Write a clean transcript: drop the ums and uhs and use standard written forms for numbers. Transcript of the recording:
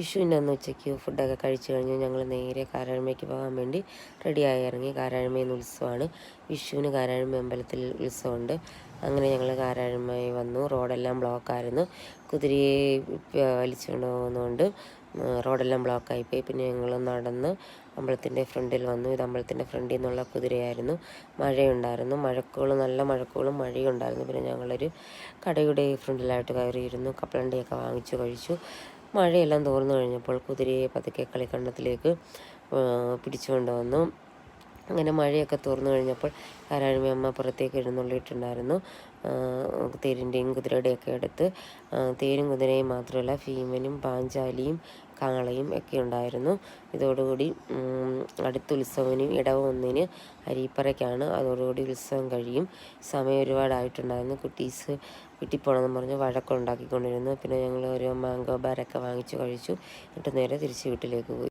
വിഷുവിൻ്റെ അന്ന് ഉച്ചയ്ക്ക് ഫുഡൊക്കെ കഴിച്ച് കഴിഞ്ഞ് ഞങ്ങൾ നേരെ കാരാഴ്മയ്ക്ക് പോകാൻ വേണ്ടി റെഡിയായി ഇറങ്ങി. കാരാഴ്മയിൽ ഉത്സവമാണ്. വിഷുവിന് കാരാഴ്മ അമ്പലത്തിൽ ഉത്സവമുണ്ട്. അങ്ങനെ ഞങ്ങൾ കാരാഴ്മയിൽ വന്നു. റോഡെല്ലാം ബ്ലോക്കായിരുന്നു. കുതിരയെ വലിച്ചുകൊണ്ട് പോകുന്നതുകൊണ്ട് റോഡെല്ലാം ബ്ലോക്കായിപ്പോയി. പിന്നെ ഞങ്ങൾ നടന്ന് അമ്പലത്തിൻ്റെ ഫ്രണ്ടിൽ വന്നു. ഇത് അമ്പലത്തിൻ്റെ ഫ്രണ്ടിൽ നിന്നുള്ള കുതിരയായിരുന്നു. മഴയുണ്ടായിരുന്നു. നല്ല മഴക്കോളും മഴയും ഉണ്ടായിരുന്നു. പിന്നെ ഞങ്ങളൊരു കടയുടെ ഫ്രണ്ടിലായിട്ട് കയറിയിരുന്നു. കപ്പലണ്ടിയൊക്കെ വാങ്ങിച്ചു കഴിച്ചു. മഴയെല്ലാം തോർന്നു കഴിഞ്ഞപ്പോൾ കുതിരയെ പതുക്കെ കളിക്കണ്ടത്തിലേക്ക് പിടിച്ചുകൊണ്ട് വന്നു. അങ്ങനെ മഴയൊക്കെ തോർന്നു കഴിഞ്ഞപ്പോൾ കാരാഴ്മയമ്മ പുറത്തേക്ക് എഴുന്നള്ളിയിട്ടുണ്ടായിരുന്നു. തേരിൻ്റെയും കുതിരയുടെയൊക്കെ അടുത്ത് തേരും കുതിരയും മാത്രമല്ല ഭീമനും പാഞ്ചാലിയും കാളയും ഒക്കെ ഉണ്ടായിരുന്നു. ഇതോടുകൂടി അടുത്ത ഉത്സവത്തിന് ഇടവ 1 അരിപ്പറയ്ക്കാണ്. അതോടുകൂടി ഉത്സവം കഴിയും. സമയം ഒരുപാടായിട്ടുണ്ടായിരുന്നു. കുട്ടീസ് വീട്ടിൽ പോകണമെന്ന് പറഞ്ഞ് വഴക്കുണ്ടാക്കിക്കൊണ്ടിരുന്നു. പിന്നെ ഞങ്ങൾ ഒരു മാംഗോ ബാരൊക്കെ വാങ്ങിച്ചു കഴിച്ചു. എന്നിട്ട് നേരെ തിരിച്ച് വീട്ടിലേക്ക് പോയി.